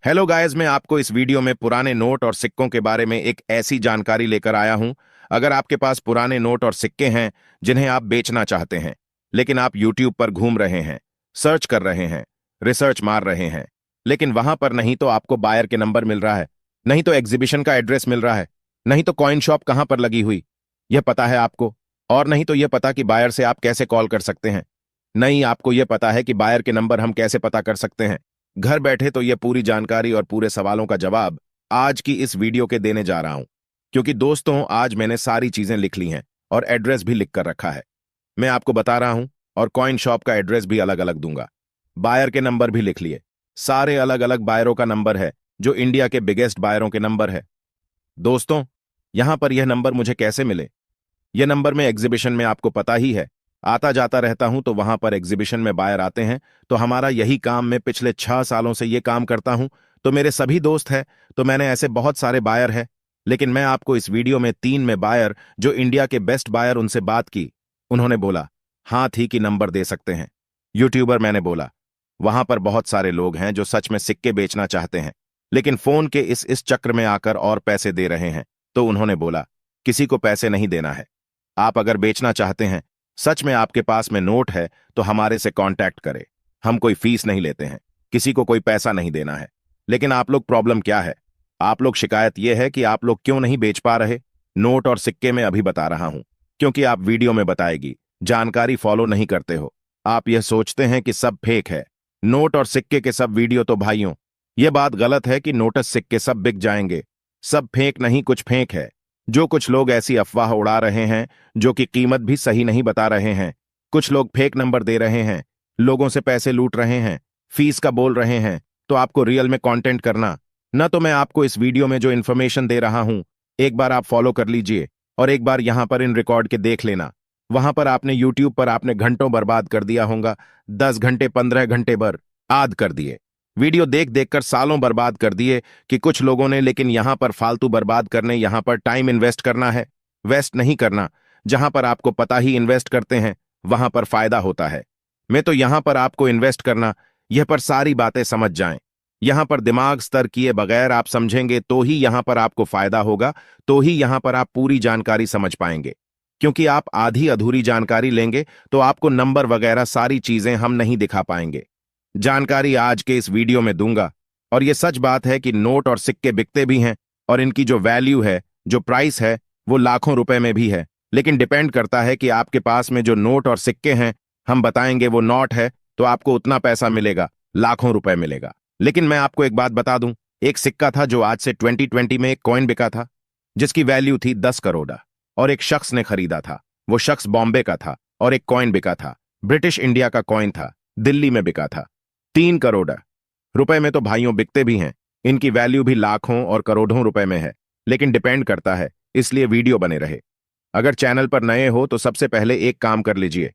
Hello guys, मैं आपको इस वीडियो में पुराने नोट और सिक्कों के बारे में एक ऐसी जानकारी लेकर आया हूं। अगर आपके पास पुराने नोट और सिक्के हैं जिन्हें आप बेचना चाहते हैं, लेकिन आप यूट्यूब पर घूम रहे हैं, सर्च कर रहे हैं, रिसर्च मार रहे हैं, लेकिन वहां पर नहीं तो आपको बायर के नंबर मिल रहा है, नहीं तो एग्जीबिशन का एड्रेस मिल रहा है, नहीं तो कॉइन शॉप कहां पर लगी हुई यह पता है आपको, और नहीं तो यह पता कि बायर से आप कैसे कॉल कर सकते हैं। नहीं, आपको यह पता है कि बायर के नंबर हम कैसे पता कर सकते हैं। घर बैठे तो यह पूरी जानकारी और पूरे सवालों का जवाब आज की इस वीडियो के देने जा रहा हूं, क्योंकि दोस्तों आज मैंने सारी चीजें लिख ली हैं और एड्रेस भी लिख कर रखा है। मैं आपको बता रहा हूं और कॉइन शॉप का एड्रेस भी अलग अलग दूंगा। बायर के नंबर भी लिख लिए, सारे अलग अलग बायरों का नंबर है जो इंडिया के बिगेस्ट बायरों के नंबर है। दोस्तों, यहां पर यह नंबर मुझे कैसे मिले? यह नंबर में एग्जीबिशन में आपको पता ही है, आता जाता रहता हूं तो वहां पर एग्जीबिशन में बायर आते हैं, तो हमारा यही काम, मैं पिछले 6 सालों से ये काम करता हूं, तो मेरे सभी दोस्त हैं, तो मैंने ऐसे बहुत सारे बायर हैं। लेकिन मैं आपको इस वीडियो में 3 में बायर जो इंडिया के बेस्ट बायर, उनसे बात की। उन्होंने बोला हाँ ठीक ही नंबर दे सकते हैं। यूट्यूबर, मैंने बोला वहां पर बहुत सारे लोग हैं जो सच में सिक्के बेचना चाहते हैं, लेकिन फोन के इस चक्र में आकर और पैसे दे रहे हैं। तो उन्होंने बोला किसी को पैसे नहीं देना है, आप अगर बेचना चाहते हैं, सच में आपके पास में नोट है, तो हमारे से कांटेक्ट करें। हम कोई फीस नहीं लेते हैं, किसी को कोई पैसा नहीं देना है। लेकिन आप लोग प्रॉब्लम क्या है? आप लोग शिकायत यह है कि आप लोग क्यों नहीं बेच पा रहे। नोट और सिक्के में अभी बता रहा हूं, क्योंकि आप वीडियो में बताएगी जानकारी फॉलो नहीं करते हो। आप यह सोचते हैं कि सब फेक है, नोट और सिक्के के सब वीडियो। तो भाइयों, यह बात गलत है कि नोटस सिक्के सब बिक जाएंगे। सब फेक नहीं, कुछ फेक है। जो कुछ लोग ऐसी अफवाह उड़ा रहे हैं जो कि कीमत भी सही नहीं बता रहे हैं, कुछ लोग फेक नंबर दे रहे हैं, लोगों से पैसे लूट रहे हैं, फीस का बोल रहे हैं, तो आपको रियल में कंटेंट करना न। तो मैं आपको इस वीडियो में जो इन्फॉर्मेशन दे रहा हूं, एक बार आप फॉलो कर लीजिए और एक बार यहां पर इन रिकॉर्ड के देख लेना। वहां पर आपने यूट्यूब पर आपने घंटों बर्बाद कर दिया होगा, 10 घंटे 15 घंटे बर्बाद कर दिए, वीडियो देख देख कर सालों बर्बाद कर दिए कि कुछ लोगों ने। लेकिन यहां पर फालतू बर्बाद करने, यहां पर टाइम इन्वेस्ट करना है, वेस्ट नहीं करना। जहां पर आपको पता ही इन्वेस्ट करते हैं वहां पर फायदा होता है। मैं तो यहां पर आपको इन्वेस्ट करना, यह पर सारी बातें समझ जाएं। यहां पर दिमाग स्तर किए बगैर आप समझेंगे तो ही यहां पर आपको फायदा होगा, तो ही यहां पर आप पूरी जानकारी समझ पाएंगे। क्योंकि आप आधी अधूरी जानकारी लेंगे तो आपको नंबर वगैरह सारी चीजें हम नहीं दिखा पाएंगे। जानकारी आज के इस वीडियो में दूंगा, और यह सच बात है कि नोट और सिक्के बिकते भी हैं, और इनकी जो वैल्यू है, जो प्राइस है, वो लाखों रुपए में भी है। लेकिन डिपेंड करता है कि आपके पास में जो नोट और सिक्के हैं, हम बताएंगे वो नोट है तो आपको उतना पैसा मिलेगा, लाखों रुपए मिलेगा। लेकिन मैं आपको एक बात बता दूं, एक सिक्का था जो आज से 2020 में एक कॉइन बिका था जिसकी वैल्यू थी 10 करोड़, और एक शख्स ने खरीदा था। वो शख्स बॉम्बे का था, और एक कॉइन बिका था, ब्रिटिश इंडिया का कॉइन था, दिल्ली में बिका था 3 करोड़ रुपए में। तो भाइयों बिकते भी हैं, इनकी वैल्यू भी लाखों और करोड़ों रुपए में है। लेकिन डिपेंड करता है, इसलिए वीडियो बने रहे। अगर चैनल पर नए हो तो सबसे पहले एक काम कर लीजिए,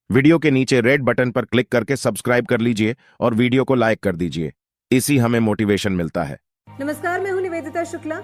वीडियो के नीचे रेड बटन पर क्लिक करके सब्सक्राइब कर लीजिए और वीडियो को लाइक कर दीजिए, इसी हमें मोटिवेशन मिलता है। नमस्कार, मैं हूं निवेदिता शुक्ला।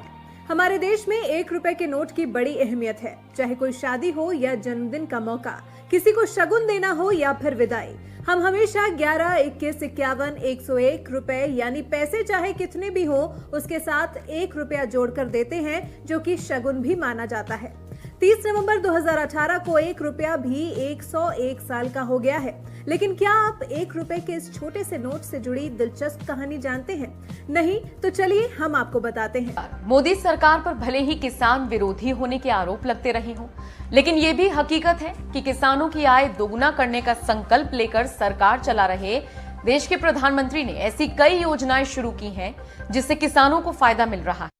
हमारे देश में 1 रुपए के नोट की बड़ी अहमियत है। चाहे कोई शादी हो या जन्मदिन का मौका, किसी को शगुन देना हो या फिर विदाई, हम हमेशा 11, 21, 51, 101 रुपए यानी पैसे चाहे कितने भी हो, उसके साथ 1 रुपया जोड़कर देते हैं, जो कि शगुन भी माना जाता है। 30 नवंबर 2018 को 1 रुपया भी 101 साल का हो गया है। लेकिन क्या आप 1 रुपए के इस छोटे से नोट से जुड़ी दिलचस्प कहानी जानते हैं? नहीं तो चलिए हम आपको बताते हैं। मोदी सरकार पर भले ही किसान विरोधी होने के आरोप लगते रहे हों, लेकिन ये भी हकीकत है कि किसानों की आय दोगुना करने का संकल्प लेकर सरकार चला रहे देश के प्रधानमंत्री ने ऐसी कई योजनाएं शुरू की हैं जिससे किसानों को फायदा मिल रहा है।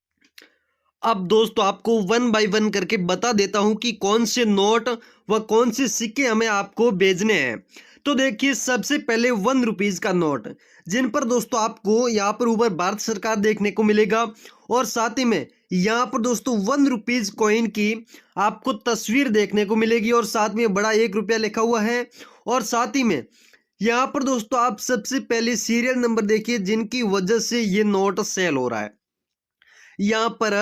अब दोस्तों आपको 1 बाय 1 करके बता देता हूं कि कौन से नोट व कौन से सिक्के हमें आपको भेजने हैं। तो देखिए, सबसे पहले 1 रुपीज का नोट, जिन पर दोस्तों आपको यहाँ पर ऊपर भारत सरकार देखने को मिलेगा, और साथ ही में यहाँ पर दोस्तों 1 रुपीज कॉइन की आपको तस्वीर देखने को मिलेगी, और साथ में बड़ा 1 रुपया लिखा हुआ है। और साथ ही में यहाँ पर दोस्तों आप सबसे पहले सीरियल नंबर देखिए जिनकी वजह से ये नोट सेल हो रहा है। यहाँ पर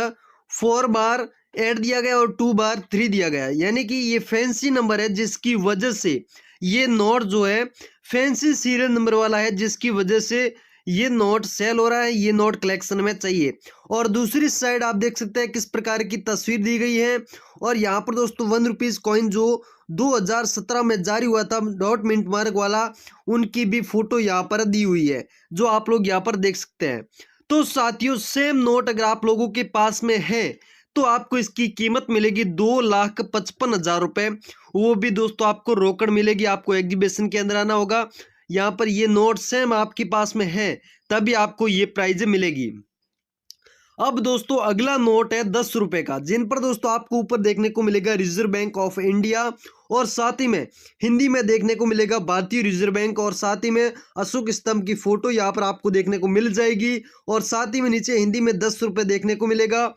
4 बार 8 दिया गया और 2 बार 3 दिया गया, यानी कि ये फैंसी नंबर है जिसकी वजह से ये नोट जो है फैंसी सीरियल नंबर वाला है, जिसकी वजह से ये नोट सेल हो रहा है, ये नोट कलेक्शन में चाहिए। और दूसरी साइड आप देख सकते हैं किस प्रकार की तस्वीर दी गई है। और यहाँ पर दोस्तों 1 रुपीज़ कॉइन जो 2017 में जारी हुआ था डॉट मिंट मार्क वाला, उनकी भी फोटो यहाँ पर दी हुई है, जो आप लोग यहाँ पर देख सकते हैं। तो साथियों सेम नोट अगर आप लोगों के पास में है तो आपको इसकी कीमत मिलेगी 2,55,000 रुपये। वो भी दोस्तों आपको रोकड़ मिलेगी, आपको एग्जीबिशन के अंदर आना होगा। यहाँ पर ये नोट सेम आपके पास में है तभी आपको ये प्राइज मिलेगी। अब दोस्तों अगला नोट है 10 रुपए का, जिन पर दोस्तों आपको ऊपर देखने को मिलेगा रिजर्व बैंक ऑफ इंडिया और साथ ही में हिंदी में देखने को मिलेगा भारतीय रिजर्व बैंक और साथ ही में अशोक स्तंभ की फोटो यहाँ पर आपको देखने को मिल जाएगी। और साथ ही में नीचे हिंदी में 10 रुपए देखने को मिलेगा।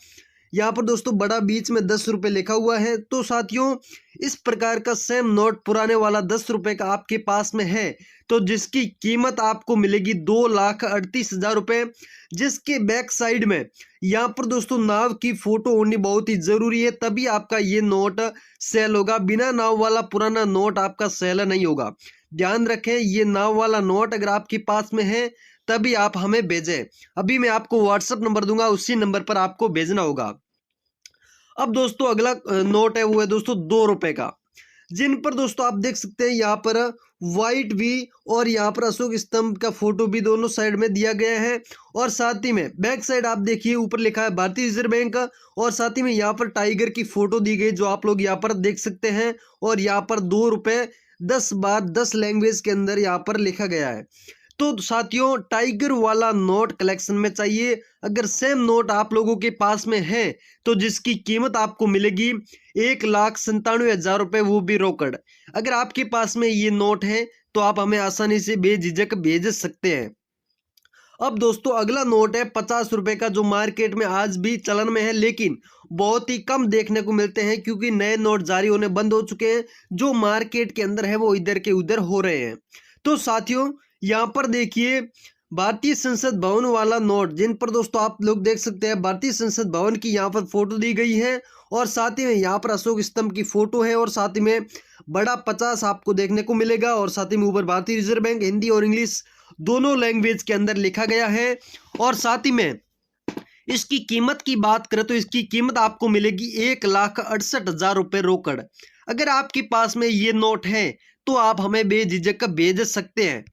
यहाँ पर दोस्तों बड़ा बीच में 10 रुपए लिखा हुआ है। तो साथियों इस प्रकार का सेम नोट पुराने वाला 10 रुपए का आपके पास में है तो जिसकी कीमत आपको मिलेगी 2,38,000 रुपये, जिसके बैक साइड में यहाँ पर दोस्तों नाव की फोटो होनी बहुत ही जरूरी है, तभी आपका ये नोट सेल होगा। बिना नाव वाला पुराना नोट आपका सेल नहीं होगा। ध्यान रखें, ये नाव वाला नोट अगर आपके पास में है तभी आप हमें भेजें। अभी मैं आपको व्हाट्सएप नंबर दूंगा, उसी नंबर पर आपको भेजना होगा। अब दोस्तों अगला नोट है वो है दोस्तों 2 रुपए का, जिन पर दोस्तों आप देख सकते हैं यहाँ पर व्हाइट भी और यहाँ पर अशोक स्तंभ का फोटो भी दोनों साइड में दिया गया है। और साथ ही में बैक साइड आप देखिए ऊपर लिखा है भारतीय रिजर्व बैंक का और साथ ही में यहाँ पर टाइगर की फोटो दी गई जो आप लोग यहाँ पर देख सकते हैं। और यहाँ पर 2 रुपए 10 बार 10 लैंग्वेज के अंदर यहाँ पर लिखा गया है। तो साथियों टाइगर वाला नोट कलेक्शन में चाहिए। अगर सेम नोट आप लोगों के पास में है तो जिसकी कीमत आपको मिलेगी 1,97,000 रुपये, वो भी रोकड़। अगर आपके पास में ये नोट है तो आप हमें आसानी से बेझिझक भेज सकते हैं। अब दोस्तों अगला नोट है 50 रुपए का, जो मार्केट में आज भी चलन में है लेकिन बहुत ही कम देखने को मिलते हैं क्योंकि नए नोट जारी होने बंद हो चुके हैं। जो मार्केट के अंदर है वो इधर के उधर हो रहे हैं। तो साथियों यहाँ पर देखिए भारतीय संसद भवन वाला नोट, जिन पर दोस्तों आप लोग देख सकते हैं भारतीय संसद भवन की यहाँ पर फोटो दी गई है और साथ ही में यहाँ पर अशोक स्तंभ की फोटो है और साथ ही में बड़ा 50 आपको देखने को मिलेगा और साथ ही में ऊपर भारतीय रिजर्व बैंक हिंदी और इंग्लिश दोनों लैंग्वेज के अंदर लिखा गया है। और साथ ही में इसकी कीमत की बात करें तो इसकी कीमत आपको मिलेगी 1,68,000 रुपये रोकड़। अगर आपके पास में ये नोट है तो आप हमें बेझिझक भेज सकते हैं।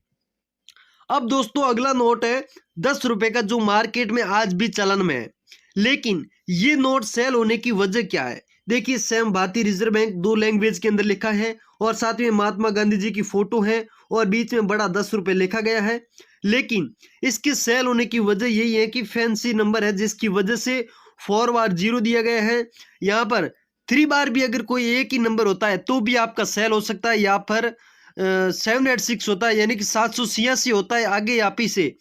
अब दोस्तों अगला नोट है 10 रुपए का, जो मार्केट में आज भी चलन में है लेकिन ये नोट सेल होने की वजह क्या है। देखिए सेम भारतीय रिजर्व बैंक 2 लैंग्वेज के अंदर लिखा है और साथ में महात्मा गांधी जी की फोटो है और बीच में बड़ा 10 रुपए लिखा गया है। लेकिन इसके सेल होने की वजह यही है कि फैंसी नंबर है, जिसकी वजह से 4 बार 0 दिया गया है। यहाँ पर 3 बार भी अगर कोई एक ही नंबर होता है तो भी आपका सेल हो सकता है। यहाँ पर 786 होता है यानी कि 786 होता है आगे या पीछे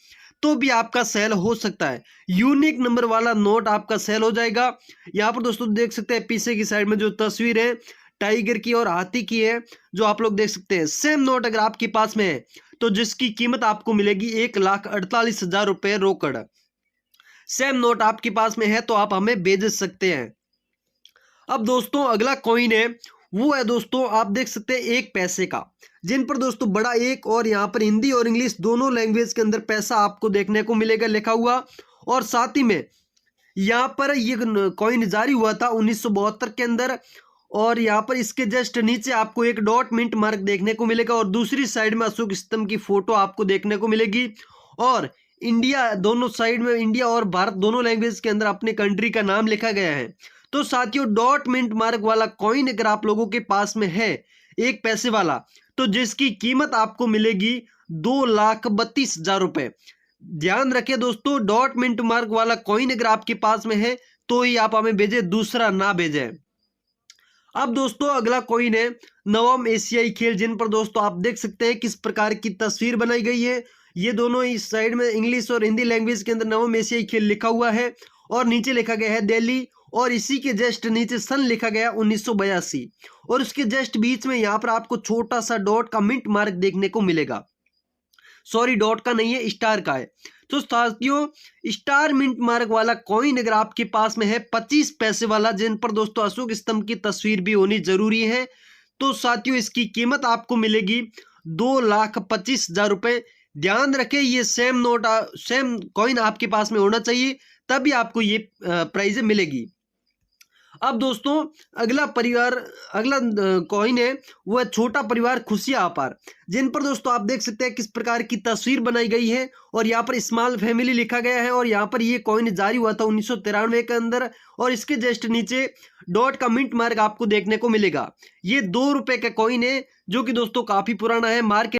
तो भी आपका सेल हो सकता है। यूनिक नंबर वाला नोट आपका सेल हो जाएगा। यहाँ पर दोस्तों देख सकते हैं पीछे की साइड में जो तस्वीर है टाइगर की और हाथी की है, जो आप लोग देख सकते हैं। सेम नोट अगर आपके पास में है तो जिसकी कीमत आपको मिलेगी 1,48,000 रुपये रोकड़। सेम नोट आपके पास में है तो आप हमें भेज सकते हैं। अब दोस्तों अगला कॉइन है वो है दोस्तों आप देख सकते हैं 1 पैसे का, जिन पर दोस्तों बड़ा 1 और यहाँ पर हिंदी और इंग्लिश दोनों लैंग्वेज के अंदर पैसा आपको देखने को मिलेगा लिखा हुआ। और साथ ही में यहाँ पर ये कॉइन जारी हुआ था 1972 के अंदर और यहाँ पर इसके जस्ट नीचे आपको एक डॉट मिंट मार्क देखने को मिलेगा और दूसरी साइड में अशोक स्तंभ की फोटो आपको देखने को मिलेगी। और इंडिया दोनों साइड में इंडिया और भारत दोनों लैंग्वेज के अंदर अपने कंट्री का नाम लिखा गया है। तो साथियों डॉट मिंट मार्क वाला कॉइन अगर आप लोगों के पास में है 1 पैसे वाला तो जिसकी कीमत आपको मिलेगी 2,32,000 रुपये। ध्यान रखें दोस्तों डॉट मिंट मार्क वाला कॉइन अगर आपके पास में है तो ही आप हमें भेजें, दूसरा ना भेजें। अब दोस्तों अगला कॉइन है नवम एशियाई खेल, जिन पर दोस्तों आप देख सकते हैं किस प्रकार की तस्वीर बनाई गई है। ये दोनों इस साइड में इंग्लिश और हिंदी लैंग्वेज के अंदर नवम एशियाई खेल लिखा हुआ है और नीचे लिखा गया है दिल्ली और इसी के जस्ट नीचे सन लिखा गया 1982 और उसके जस्ट बीच में यहाँ पर आपको छोटा सा डॉट का मिंट मार्क देखने को मिलेगा। सॉरी डॉट का नहीं है, स्टार का है। तो साथियों स्टार मिंट मार्क वाला कॉइन अगर आपके पास में है 25 पैसे वाला, जिन पर दोस्तों अशोक स्तंभ की तस्वीर भी होनी जरूरी है, तो साथियों इसकी कीमत आपको मिलेगी 2,25,000 रुपये। ध्यान रखें ये सेम सेम कॉइन आपके पास में होना चाहिए, तभी आपको ये प्राइज मिलेगी। अब दोस्तों अगला कॉइन है वो है छोटा परिवार खुशियां अपार, जिन पर दोस्तों आप देख सकते हैं किस प्रकार की तस्वीर बनाई गई है और यहाँ पर स्मॉल फैमिली लिखा गया है। और यहाँ पर ये कॉइन जारी हुआ था 1993 के अंदर, और इसके जस्ट नीचे डॉट का मिंट मार्क आपको देखने को मिलेगा। ये 2 रुपए का कॉइन है जो कि दोस्तों काफी पुराना है। मार्केट